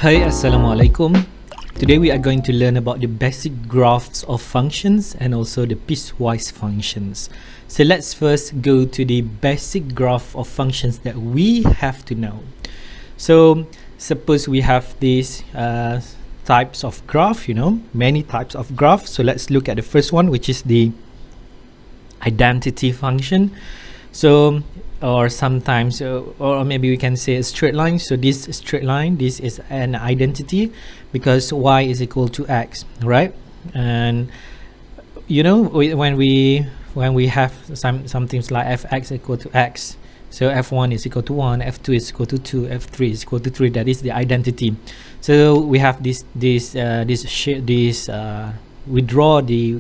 Hi, Assalamualaikum. Today we are going to learn about the basic graphs of functions and also the piecewise functions. So let's first go to the basic graph of functions that we have to know. So suppose we have these types of graph, many types of graphs. So let's look at the first one, which is the identity function. So or sometimes or maybe we can say a straight line. So this straight line, this is an identity because y is equal to x, right? And when we have some things like fx equal to x, so f1 is equal to 1, f2 is equal to 2, f3 is equal to 3. That is the identity. So we have we draw the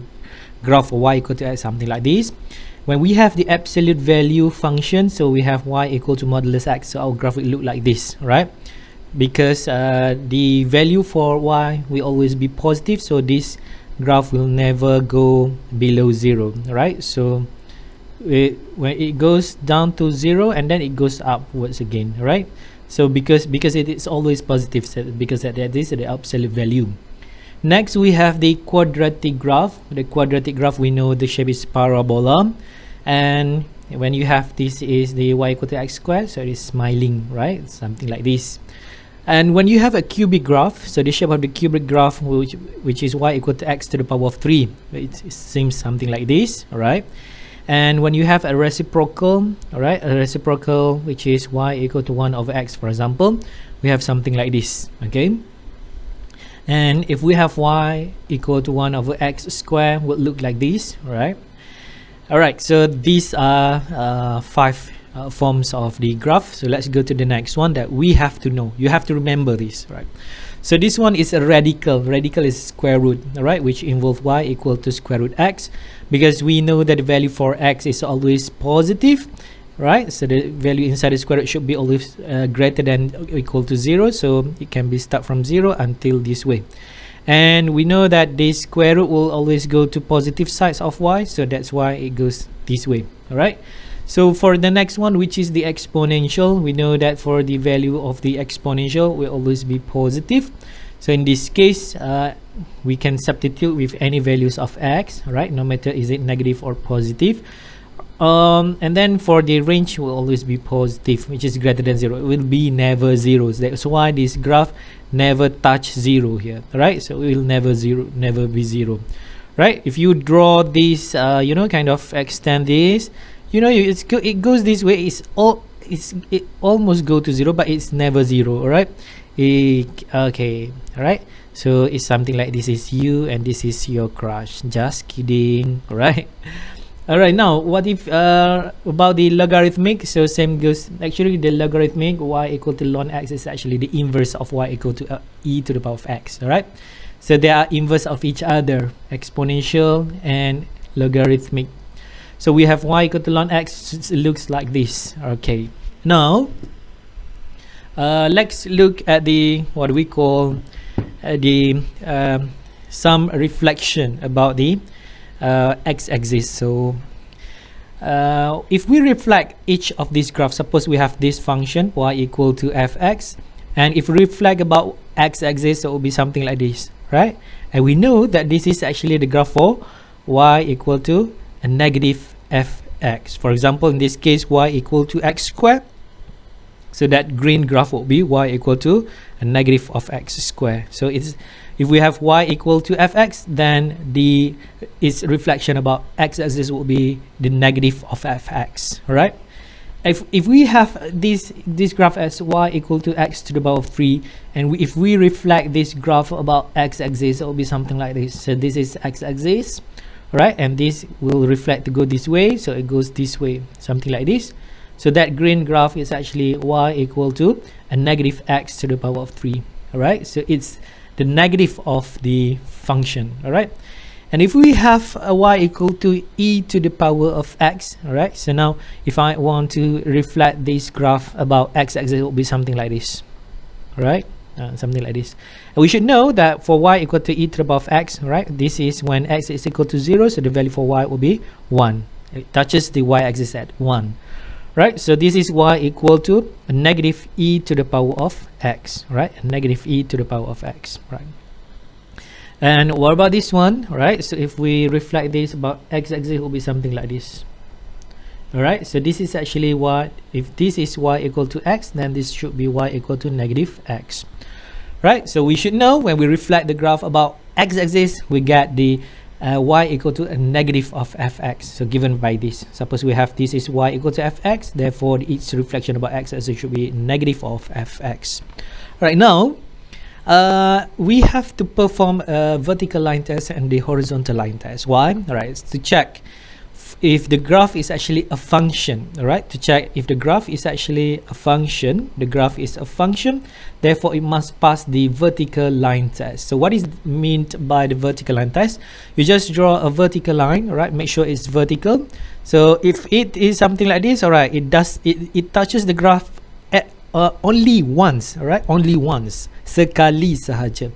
graph of y equal to x, something like this. When we have the absolute value function, so we have y equal to modulus x, so our graph will look like this, right? Because the value for y will always be positive, so this graph will never go below 0, right? So when it goes down to 0 and then it goes upwards again, right? So because it is always positive, so because that is the absolute value. Next, we have the quadratic graph. The quadratic graph, we know the shape is parabola, and when you have this is the y equal to x squared, so it is smiling, right? Something like this. And when you have a cubic graph, so the shape of the cubic graph, which is y equal to x to the power of 3, it seems something like this, all right? And when you have a reciprocal, all right, a reciprocal which is y equal to 1 over x, for example, we have something like this, okay? And if we have y equal to 1 over x squared, would look like this, right? All right, so these are 5 forms of the graph. So let's go to the next one that we have to know. You have to remember this, right? So this one is a radical. Radical is square root, all right, which involves y equal to square root x, because we know that the value for x is always positive, right? So the value inside the square root should be always greater than or equal to 0, so it can be start from 0 until this way. And we know that the square root will always go to positive sides of y, so that's why it goes this way, all right? So for the next one, which is the exponential, we know that for the value of the exponential will always be positive. So in this case, we can substitute with any values of x, right? No matter is it negative or positive. And then for the range will always be positive, which is greater than 0. It will be never 0. That's why this graph never touch 0 here, right? So it will never be 0, right? If you draw this, kind of extend this, it goes this way. It almost go to 0, but it's never 0, all right? Okay, all right. So it's something like this is you and this is your crush. Just kidding, all right? All right, now what if about the logarithmic? So same goes. Actually, the logarithmic y equal to ln x is actually the inverse of y equal to e to the power of x. All right, so they are inverse of each other, exponential and logarithmic. So we have y equal to ln x. It looks like this. Okay, now let's look at the what we call some reflection about the x-axis. So if we reflect each of these graphs, suppose we have this function y equal to fx, and if we reflect about x-axis, it will be something like this, right? And we know that this is actually the graph for y equal to a negative fx. For example, in this case, y equal to x squared, so that green graph will be y equal to a negative of x squared. So it's, if we have y equal to fx, then its reflection about x-axis will be the negative of fx, right? If we have this graph as y equal to x to the power of 3, and if we reflect this graph about x-axis, it will be something like this. So this is x-axis, right? And this will reflect to go this way, so it goes this way, something like this. So that green graph is actually y equal to a negative x to the power of 3, all right? So it's the negative of the function, all right? And if we have a y equal to e to the power of x, all right? So now if I want to reflect this graph about x-axis, it will be something like this, all right? Something like this. And we should know that for y equal to e to the power of x, all right? This is when x is equal to 0, so the value for y will be 1. It touches the y-axis at 1. right? So this is y equal to a negative e to the power of x, right? A negative e to the power of x, right? And what about this one, right? So if we reflect this about x-axis, will be something like this. All right, so this is actually what, if this is y equal to x, then this should be y equal to negative x, right? So we should know when we reflect the graph about x-axis, we get the y equal to a negative of fx. So given by this, suppose we have this is y equal to fx, therefore its reflection about x-axis should be negative of fx. Right now, we have to perform a vertical line test and the horizontal line test. Why? All right, it's to check if the graph is actually a function. All right, to check if the graph is actually a function. The graph is a function, therefore it must pass the vertical line test. So what is meant by the vertical line test? You just draw a vertical line, all right, make sure it's vertical. So if it is something like this, all right, it touches the graph at only once, all right, only once, sekali sahaja.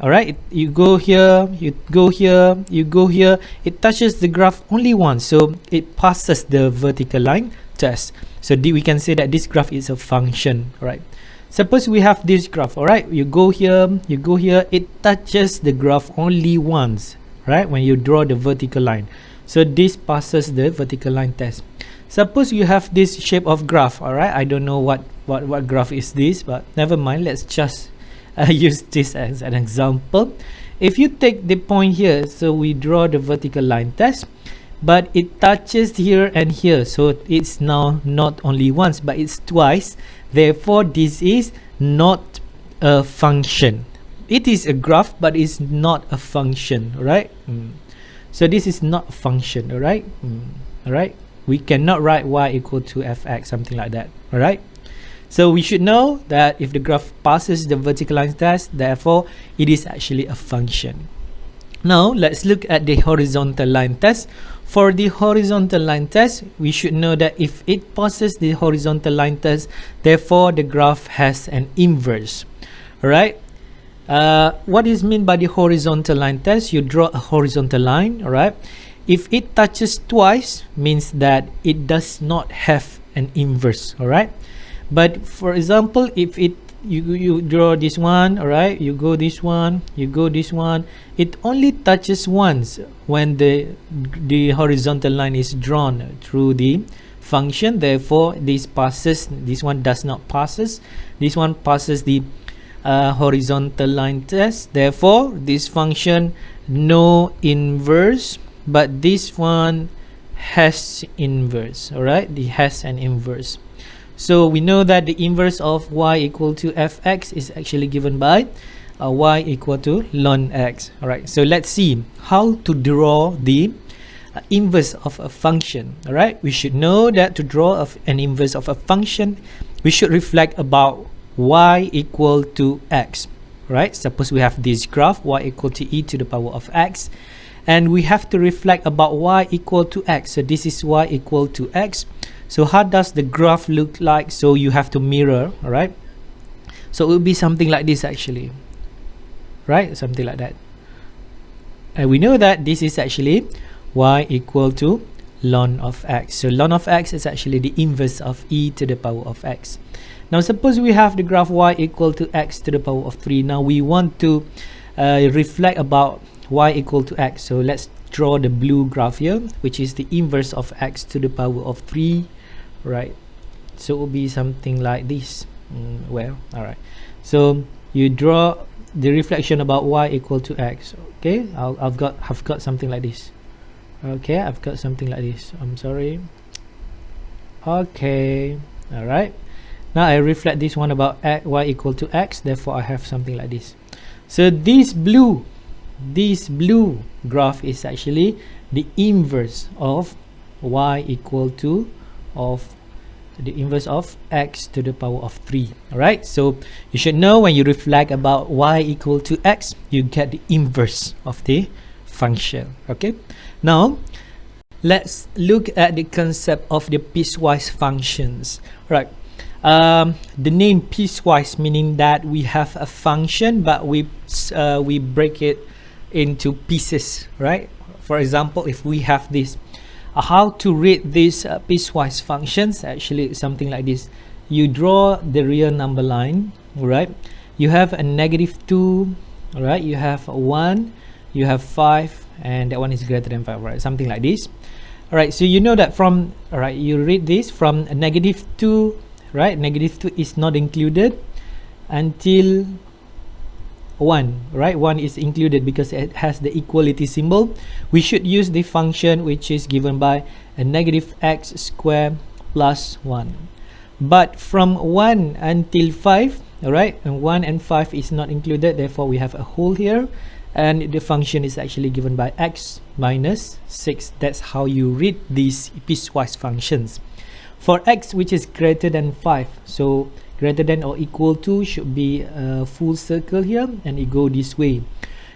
All right, you go here, you go here, you go here, it touches the graph only once, so it passes the vertical line test. So we can say that this graph is a function. All right, suppose we have this graph, all right, you go here, you go here, it touches the graph only once, right, when you draw the vertical line. So this passes the vertical line test. Suppose you have this shape of graph, all right, I don't know what graph is this, but never mind, let's just use this as an example. If you take the point here, so we draw the vertical line test, but it touches here and here, so it's now not only once but it's twice, therefore this is not a function. It is a graph but it's not a function, right? So this is not a function, all right? All right, we cannot write y equal to fx, something like that. All right, so we should know that if the graph passes the vertical line test, therefore it is actually a function. Now let's look at the horizontal line test. For the horizontal line test, we should know that if it passes the horizontal line test, therefore the graph has an inverse. All right, what is meant by the horizontal line test? You draw a horizontal line, all right. If it touches twice, means that it does not have an inverse, all right. But for example, if you draw this one, all right, you go this one, you go this one, it only touches once when the horizontal line is drawn through the function, therefore this passes, this one does not passes, this one passes the horizontal line test, therefore this function no inverse, but this one has inverse, all right, it has an inverse. So we know that the inverse of y equal to fx is actually given by y equal to ln x. All right, so let's see how to draw the inverse of a function. All right, we should know that to draw an inverse of a function, we should reflect about y equal to x. Right, suppose we have this graph y equal to e to the power of x, and we have to reflect about y equal to x. So this is y equal to x. So how does the graph look like? So you have to mirror, all right. So it will be something like this actually, right, something like that. And we know that this is actually y equal to ln of x. So ln of x is actually the inverse of e to the power of x. Now suppose we have the graph y equal to x to the power of 3. Now we want to reflect about y equal to x. So let's draw the blue graph here, which is the inverse of x to the power of 3, right? So it will be something like this. Well, all right, so you draw the reflection about y equal to x. Okay, I've got something like this. Okay, I've got something like this. I'm sorry. Okay, all right, now I reflect this one about y equal to x, therefore I have something like this. So this blue graph is actually the inverse of y equal to the inverse of x to the power of 3. All right, so you should know when you reflect about y equal to x, you get the inverse of the function. Okay, now let's look at the concept of the piecewise functions. Right, the name piecewise meaning that we have a function but we break it into pieces, right? For example, if we have this How to read these piecewise functions? Actually, something like this. You draw the real number line, right? You have a -2, right? You have 1, you have 5, and that one is greater than 5, right? Something like this. All right, so you know that from, all right, you read this from a -2, right? -2 is not included until 1, right? 1 is included because it has the equality symbol. We should use the function which is given by a -x squared plus 1. But from 1 until 5, all right, and 1 and 5 is not included, therefore we have a hole here, and the function is actually given by x minus 6. That's how you read these piecewise functions. For x which is greater than 5, so greater than or equal to should be a full circle here, and it go this way,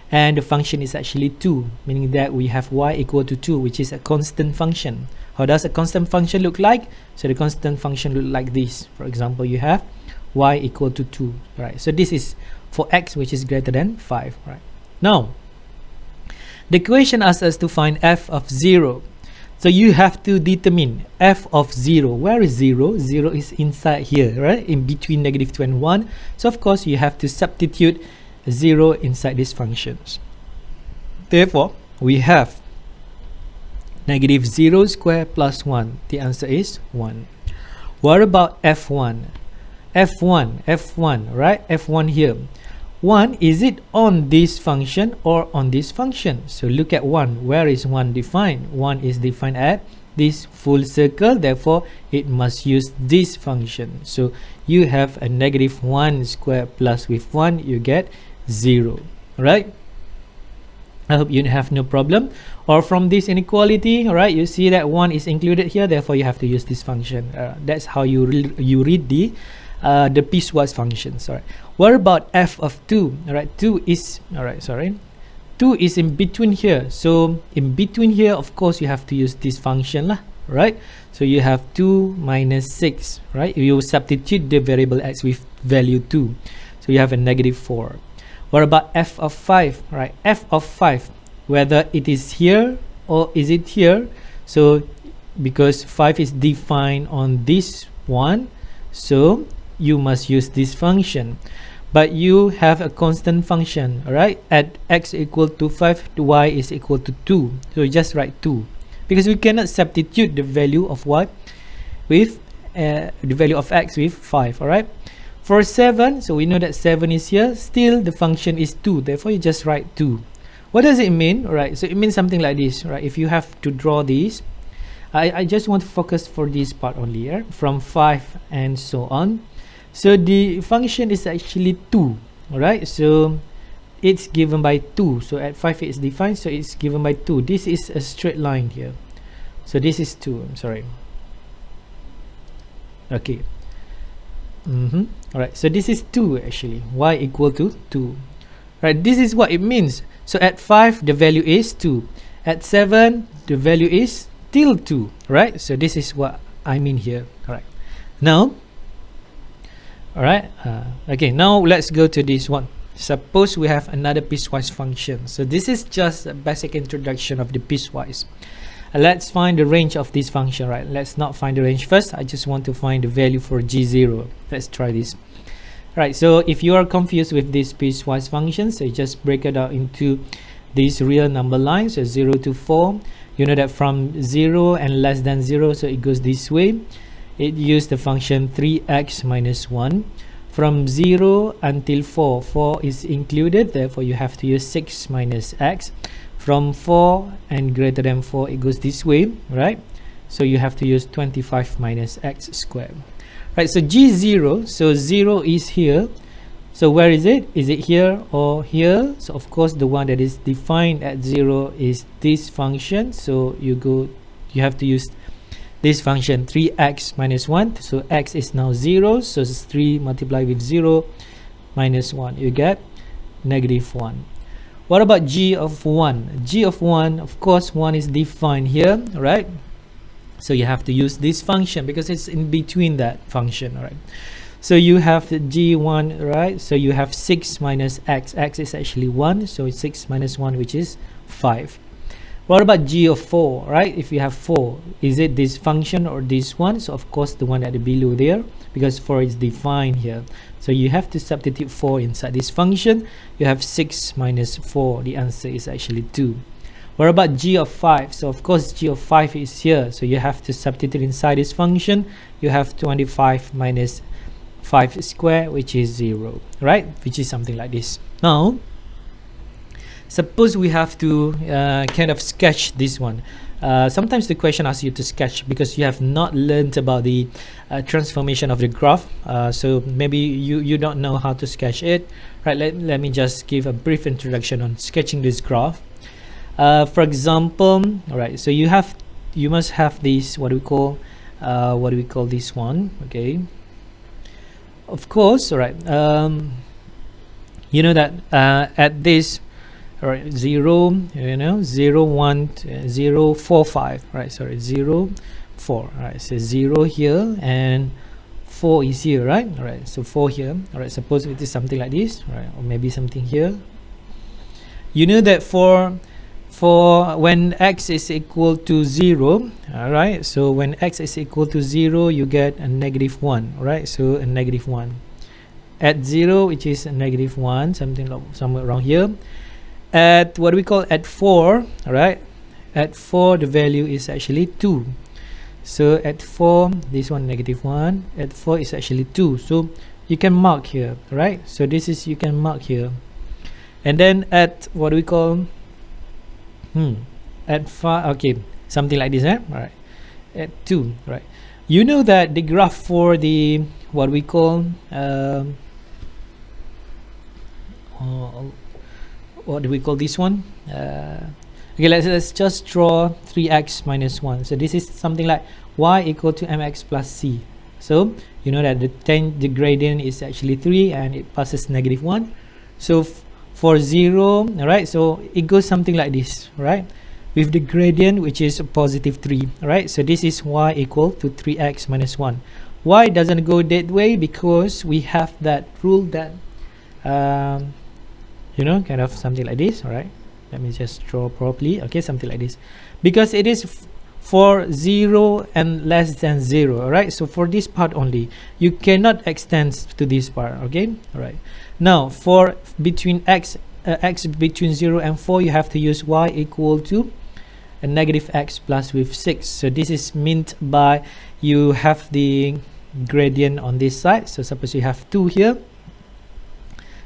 and the function is actually 2, meaning that we have y equal to 2, which is a constant function. How does a constant function look like? So the constant function look like this. For example, you have y equal to 2, right? So this is for x which is greater than 5, right? Now the question asks us to find f of 0. So you have to determine f of 0. Where is 0? 0 is inside here, right? In between -2 and 1. So of course you have to substitute 0 inside these functions. Therefore, we have -0 squared plus 1. The answer is 1. What about f1? F1, right? F1 here. 1, is it on this function or on this function? So look at 1. Where is 1 defined? 1 is defined at this full circle, therefore it must use this function. So you have a -1 squared plus with 1, you get 0, right? I hope you have no problem. Or from this inequality, right, you see that 1 is included here, therefore you have to use this function. That's how you read the piecewise functions. All right. What about f of 2? All right, 2 is, all right, sorry, 2 is in between here. So in between here, of course, you have to use this function lah, right? So you have 2 minus 6, right? You substitute the variable x with value 2, so you have a -4. What about f of 5? Right, f of 5, whether it is here or is it here? So because 5 is defined on this one, so you must use this function. But you have a constant function, right? At x equal to 5, y is equal to 2, so you just write 2, because we cannot substitute the value of y with the value of x with 5. All right. For 7, so we know that 7 is here, still the function is 2, therefore you just write 2. What does it mean? All right, so it means something like this, right? If you have to draw these, I just want to focus for this part only, yeah? From 5 and so on. So the function is actually 2, all right? So it's given by 2. So at 5 it's defined, so it's given by 2. This is a straight line here. So this is 2, I'm sorry. Okay. All right, so this is 2 actually. Y equal to 2. Right, this is what it means. So at 5 the value is 2. At 7 the value is still 2, right? So this is what I mean here. All right. Now, all right. Okay, now let's go to this one. Suppose we have another piecewise function. So this is just a basic introduction of the piecewise. Let's find the range of this function, right? Let's not find the range first. I just want to find the value for g0. Let's try this. Right, so if you are confused with these piecewise functions, so you just break it out into these real number lines, so 0 to 4. You know that from 0 and less than 0, so it goes this way. It used the function 3x minus 1. From 0 until 4, 4 is included, therefore you have to use 6 minus x. From 4 and greater than 4, it goes this way, right? So you have to use 25 minus x squared. Right, so g0, so 0 is here. So where is it? Is it here or here? So of course the one that is defined at 0 is this function. So you have to use this function 3x minus 1. So x is now 0, so it's 3 multiplied with 0 minus 1. You get -1. What about g of 1? G of 1, of course, 1 is defined here, right? So you have to use this function because it's in between that function, right? So you have the g1, right? So you have 6 minus x. X is actually 1, so it's 6 minus 1, which is 5. What about g of 4, right? If you have 4, is it this function or this one? So of course the one at the below there, because 4 is defined here. So you have to substitute 4 inside this function. You have 6 minus 4. The answer is actually 2. What about g of 5? So of course g of 5 is here. So you have to substitute inside this function. You have 25 minus 5 square, which is 0, right? Which is something like this. Now, suppose we have to kind of sketch this one. Sometimes the question asks you to sketch because you have not learned about the transformation of the graph. So maybe you don't know how to sketch it. Right, let me just give a brief introduction on sketching this graph. For example, all right, so you must have this, what do we call this one? Okay, of course, all right. You know that at this, all right, 0, 0 1 0 4 5, right? Sorry, 0 4. All right, so 0 here and 4 is here, right? All right, so 4 here. All right, suppose it is something like this, right? Or maybe something here. You know that for when x is equal to 0, all right, so when x is equal to 0, you get a negative 1, right? So a negative 1 at 0, which is a negative 1, somewhere around here. At what we call at 4, all right, at 4 the value is actually 2. So at 4, this one negative 1, at 4 is actually 2. So you can mark here, right? So this is, you can mark here. And then at what we call at 5, okay, something like this, all right, at 2, right? You know that the graph for the what we call what do we call this one? Okay, let's just draw 3x minus 1. So this is something like y equal to mx plus c. So you know that the gradient is actually 3 and it passes negative 1. So for 0, all right, so it goes something like this, right, with the gradient which is positive 3, right? So this is y equal to 3x minus 1. Why doesn't go that way? Because we have that rule that you know, kind of something like this. All right, let me just draw properly. Okay, something like this, because it is for 0 and less than 0. All right, so for this part only, you cannot extend to this part. Okay, all right. Now for between x between 0 and 4, you have to use y equal to a negative x plus with 6. So this is meant by you have the gradient on this side. So suppose you have 2 here.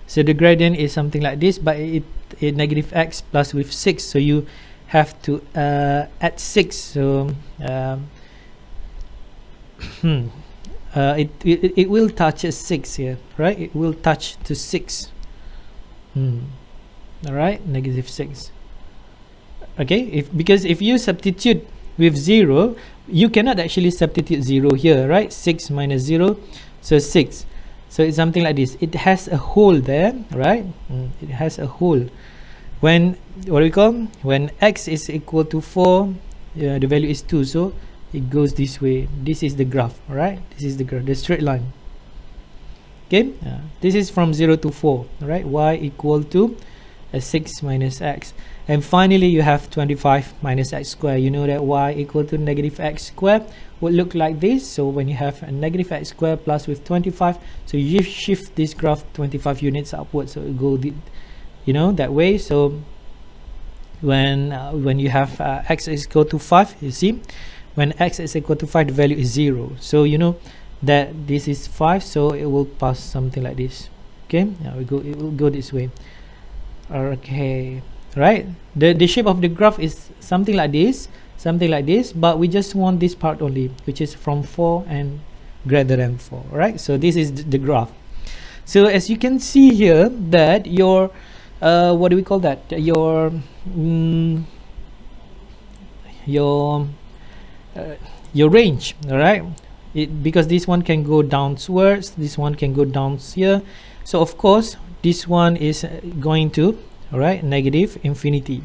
So the gradient is something like this, but it negative x plus with 6. So you have to add 6. So it will touch a 6 here, right? It will touch to 6. All right, negative 6. Okay, because if you substitute with 0, you cannot actually substitute 0 here, right? 6 minus 0, so 6. So it's something like this. It has a hole there, right? It has a hole. When what we call when x is equal to 4, the value is 2, so it goes this way. This is the graph, right? This is the graph, the straight line. Okay, this is from 0 to 4, right? Y equal to 6 minus x. And finally, you have 25 minus x squared. You know that y equal to negative x squared would look like this. So when you have a negative x squared plus with 25, so you shift this graph 25 units upwards, so it go you know, that way. So when you have x is equal to 5, you see, when x is equal to 5, the value is 0. So you know that this is 5, so it will pass something like this. Okay, it will go this way. Okay, right, the shape of the graph is something like this, but we just want this part only, which is from 4 and greater than 4, right? So this is the graph. So as you can see here, that your what do we call that, your range, all right, because this one can go downwards, this one can go down here. So of course this one is going to, all right, negative infinity.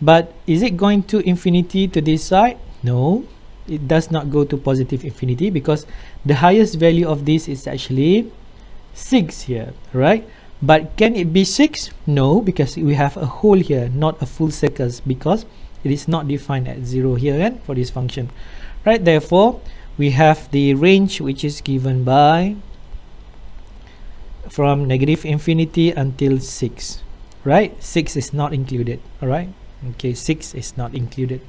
But is it going to infinity to this side? No, it does not go to positive infinity, because the highest value of this is actually 6 here, right? But can it be 6? No, because we have a hole here, not a full circle, because it is not defined at 0 here, and for this function, right? Therefore we have the range which is given by from negative infinity until 6, right? 6 is not included. All right, okay, 6 is not included.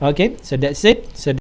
Okay, so that's it. So